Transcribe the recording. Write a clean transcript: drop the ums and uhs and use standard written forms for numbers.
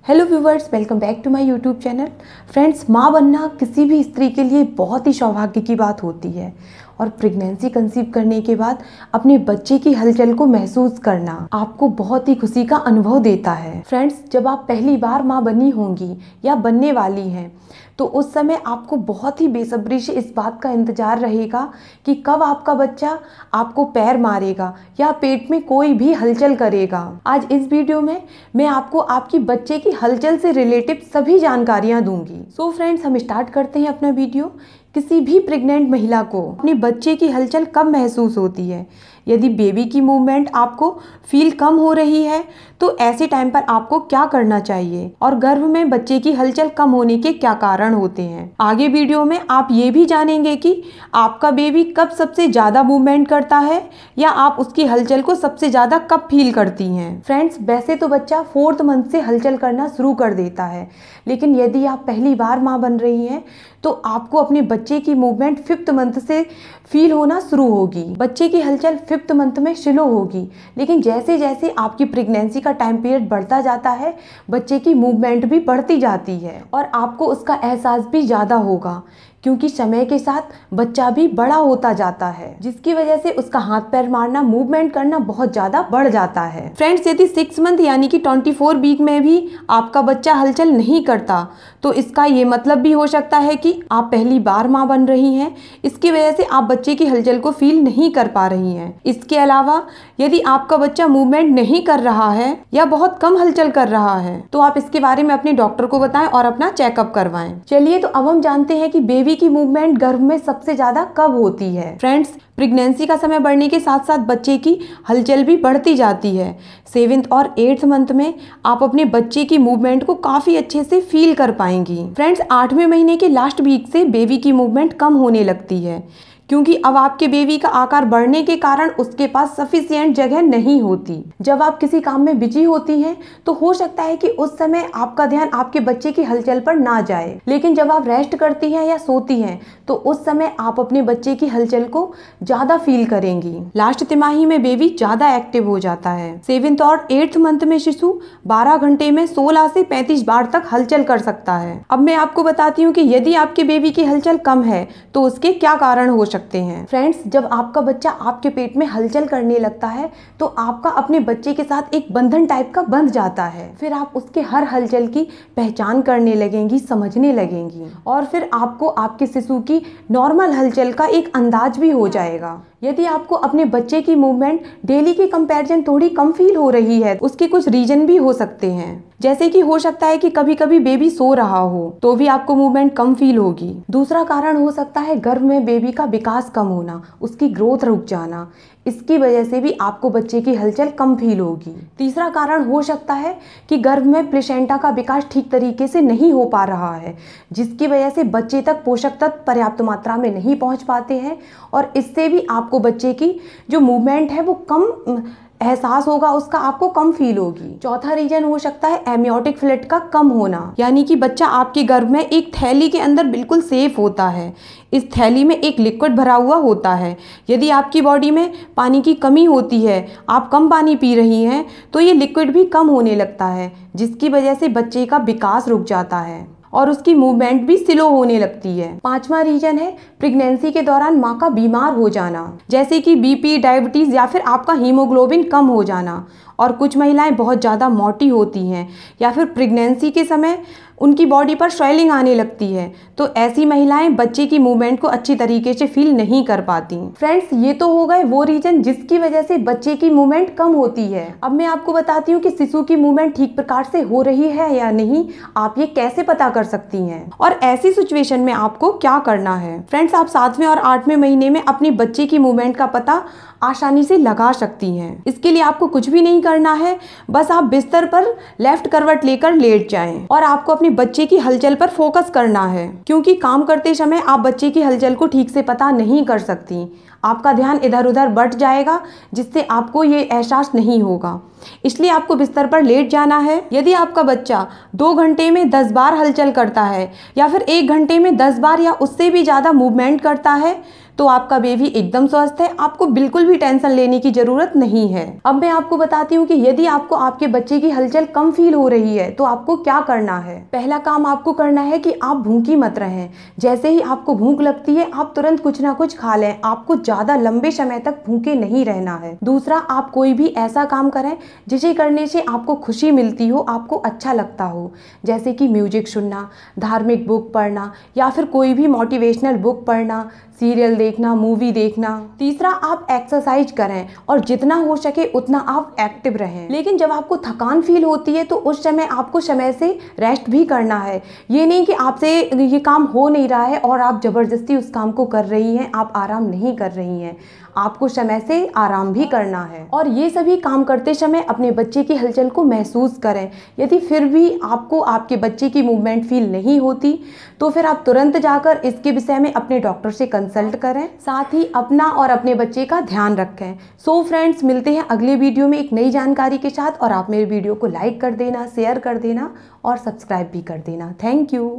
Hello viewers, welcome back to my YouTube channel. Friends, माँ बनना किसी भी स्त्री के लिए बहुत ही सौभाग्य की बात होती है और प्रेगनेंसी कंसीव करने के बाद अपने बच्चे की हलचल को महसूस करना आपको बहुत ही खुशी का अनुभव देता है। फ्रेंड्स, जब आप पहली बार माँ बनी होंगी या बनने वाली हैं तो उस समय आपको बहुत ही बेसब्री से इस बात का इंतजार रहेगा कि कब आपका बच्चा आपको पैर मारेगा या पेट में कोई भी हलचल करेगा। आज इस वीडियो में मैं आपको आपकी बच्चे की हलचल से रिलेटेड सभी जानकारियां दूंगी। सो फ्रेंड्स, हम स्टार्ट करते हैं अपना वीडियो। किसी भी प्रेग्नेंट महिला को अपने बच्चे की हलचल कब महसूस होती है? यदि बेबी की मूवमेंट आपको फील कम हो रही है तो ऐसे टाइम पर आपको क्या करना चाहिए और गर्भ में बच्चे की हलचल कम होने के क्या कारण होते हैं। आगे वीडियो में आप ये भी जानेंगे कि आपका बेबी कब सबसे ज़्यादा मूवमेंट करता है या आप उसकी हलचल को सबसे ज़्यादा कब फील करती हैं। फ्रेंड्स, वैसे तो बच्चा 4th मंथ से हलचल करना शुरू कर देता है, लेकिन यदि आप पहली बार माँ बन रही हैं तो आपको अपने बच्चे की मूवमेंट 5th मंथ से फील होना शुरू होगी। बच्चे की हलचल 5th मंथ में स्लो होगी, लेकिन जैसे जैसे आपकी प्रेगनेंसी का टाइम पीरियड बढ़ता जाता है बच्चे की मूवमेंट भी बढ़ती जाती है और आपको उसका एहसास भी ज़्यादा होगा, क्योंकि समय के साथ बच्चा भी बड़ा होता जाता है, जिसकी वजह से उसका हाथ पैर मारना, मूवमेंट करना बहुत ज़्यादा बढ़ जाता है। फ्रेंड्स, यदि 6 मंथ यानी कि 24 वीक में भी आपका बच्चा हलचल नहीं करता तो इसका ये मतलब भी हो सकता है कि आप पहली बार माँ बन रही हैं, इसकी वजह से आप बच्चे की हलचल को फील नहीं कर पा रही हैं। इसके अलावा यदि आपका बच्चा मूवमेंट नहीं कर रहा है या बहुत कम हलचल कर रहा है तो आप इसके बारे में अपने डॉक्टर को बताएं और अपना चेकअप करवाएं। चलिए, तो अब हम जानते हैं कि बेबी की मूवमेंट गर्भ में सबसे ज्यादा कब होती है। फ्रेंड्स, प्रेगनेंसी का समय बढ़ने के साथ साथ बच्चे की हलचल भी बढ़ती जाती है। 7th और 8th मंथ में आप अपने बच्चे की मूवमेंट को काफी अच्छे से फील कर पाएंगी। फ्रेंड्स, 8वें महीने के लास्ट वीक से बेबी की मूवमेंट कम होने लगती है, क्योंकि अब आपके बेबी का आकार बढ़ने के कारण उसके पास सफिशिएंट जगह नहीं होती। जब आप किसी काम में बिजी होती हैं तो हो सकता है कि उस समय आपका ध्यान आपके बच्चे की हलचल पर ना जाए, लेकिन जब आप रेस्ट करती हैं या सोती हैं तो उस समय आप अपने बच्चे की हलचल को ज्यादा फील करेंगी। लास्ट तिमाही में बेबी ज्यादा एक्टिव हो जाता है। 7th और 8th मंथ में शिशु 12 घंटे में 16 से 35 बार तक हलचल कर सकता है। अब मैं आपको बताती हूँ कि यदि आपके बेबी की हलचल कम है तो उसके क्या कारण हो सकते हैं। फ्रेंड्स, जब आपका बच्चा आपके पेट में हलचल करने लगता है तो आपका अपने बच्चे के साथ एक बंधन टाइप का बंध जाता है। फिर आप उसके हर हलचल की पहचान करने लगेंगी, समझने लगेंगी और फिर आपको आपके शिशु की नॉर्मल हलचल का एक अंदाज भी हो जाएगा। यदि आपको अपने बच्चे की मूवमेंट डेली के कंपैरिजन थोड़ी कम फील हो रही है, उसके कुछ रीजन भी हो सकते हैं। जैसे कि हो सकता है कि कभी कभी बेबी सो रहा हो तो भी आपको मूवमेंट कम फील होगी। दूसरा कारण हो सकता है गर्भ में बेबी का विकास कम होना, उसकी ग्रोथ रुक जाना, इसकी वजह से भी आपको बच्चे की हलचल कम फील होगी। तीसरा कारण हो सकता है कि गर्भ में प्लेसेंटा का विकास ठीक तरीके से नहीं हो पा रहा है, जिसकी वजह से बच्चे तक पोषक तत्व पर्याप्त मात्रा में नहीं पहुंच पाते हैं और इससे भी आपको बच्चे की जो मूवमेंट है वो कम एहसास होगा, उसका आपको कम फील होगी। चौथा रीजन हो सकता है एमनियोटिक फ्लूइड का कम होना, यानी कि बच्चा आपके गर्भ में एक थैली के अंदर बिल्कुल सेफ होता है। इस थैली में एक लिक्विड भरा हुआ होता है। यदि आपकी बॉडी में पानी की कमी होती है, आप कम पानी पी रही हैं तो ये लिक्विड भी कम होने लगता है, जिसकी वजह से बच्चे का विकास रुक जाता है और उसकी मूवमेंट भी स्लो होने लगती है। 5वां रीजन है प्रेगनेंसी के दौरान माँ का बीमार हो जाना, जैसे कि बीपी, डायबिटीज या फिर आपका हीमोग्लोबिन कम हो जाना। और कुछ महिलाएं बहुत ज़्यादा मोटी होती हैं या फिर प्रेगनेंसी के समय उनकी बॉडी पर स्वेलिंग आने लगती है, तो ऐसी महिलाएं बच्चे की मूवमेंट को अच्छी तरीके से फील नहीं कर पाती। फ्रेंड्स, ये तो हो गए वो रीजन जिसकी वजह से बच्चे की मूवमेंट कम होती है। अब मैं आपको बताती हूँ कि शिशु की मूवमेंट ठीक प्रकार से हो रही है या नहीं, आप ये कैसे पता कर सकती हैं और ऐसी सिचुएशन में आपको क्या करना है। फ्रेंड्स, आप 7वें और 8वें महीने में अपने बच्चे की मूवमेंट का पता आसानी से लगा सकती हैं। इसके लिए आपको कुछ भी नहीं करना है, बस आप बिस्तर पर लेफ्ट करवट लेकर लेट जाएं और आपको अपने बच्चे की हलचल पर फोकस करना है, क्योंकि काम करते समय आप बच्चे की हलचल को ठीक से पता नहीं कर सकती। आपका ध्यान इधर उधर बट जाएगा, जिससे आपको ये एहसास नहीं होगा। इसलिए आपको बिस्तर पर लेट जाना है। यदि आपका बच्चा 2 घंटे में 10 बार हलचल करता है या फिर 1 घंटे में 10 बार या उससे भी ज़्यादा मूवमेंट करता है तो आपका बेबी एकदम स्वस्थ है, आपको बिल्कुल भी टेंशन लेने की जरूरत नहीं है। अब मैं आपको बताती हूँ कि यदि आपको आपके बच्चे की हलचल कम फील हो रही है तो आपको क्या करना है। पहला काम आपको करना है कि आप भूखी मत रहें। जैसे ही आपको भूख लगती है आप तुरंत कुछ ना कुछ खा लें, आपको ज्यादा लंबे समय तक भूखे नहीं रहना है। दूसरा, आप कोई भी ऐसा काम करें जिसे करने से आपको खुशी मिलती हो, आपको अच्छा लगता हो, जैसे कि म्यूजिक सुनना, धार्मिक बुक पढ़ना या फिर कोई भी मोटिवेशनल बुक पढ़ना, सीरियल देखना, मूवी देखना। तीसरा, आप एक्सरसाइज करें और जितना हो सके उतना आप एक्टिव रहें। लेकिन जब आपको थकान फील होती है तो उस समय आपको समय से रेस्ट भी करना है। ये नहीं कि आपसे ये काम हो नहीं रहा है और आप जबरदस्ती उस काम को कर रही हैं, आप आराम नहीं कर रही हैं, आपको समय से आराम भी करना है। और ये सभी काम करते समय अपने बच्चे की हलचल को महसूस करें। यदि फिर भी आपको आपके बच्चे की मूवमेंट फील नहीं होती तो फिर आप तुरंत जाकर इसके विषय में अपने डॉक्टर से कंसल्ट करें, साथ ही अपना और अपने बच्चे का ध्यान रखें। सो फ्रेंड्स, मिलते हैं अगले वीडियो में एक नई जानकारी के साथ। और आप मेरे वीडियो को लाइक कर देना, शेयर कर देना और सब्सक्राइब भी कर देना। Thank you.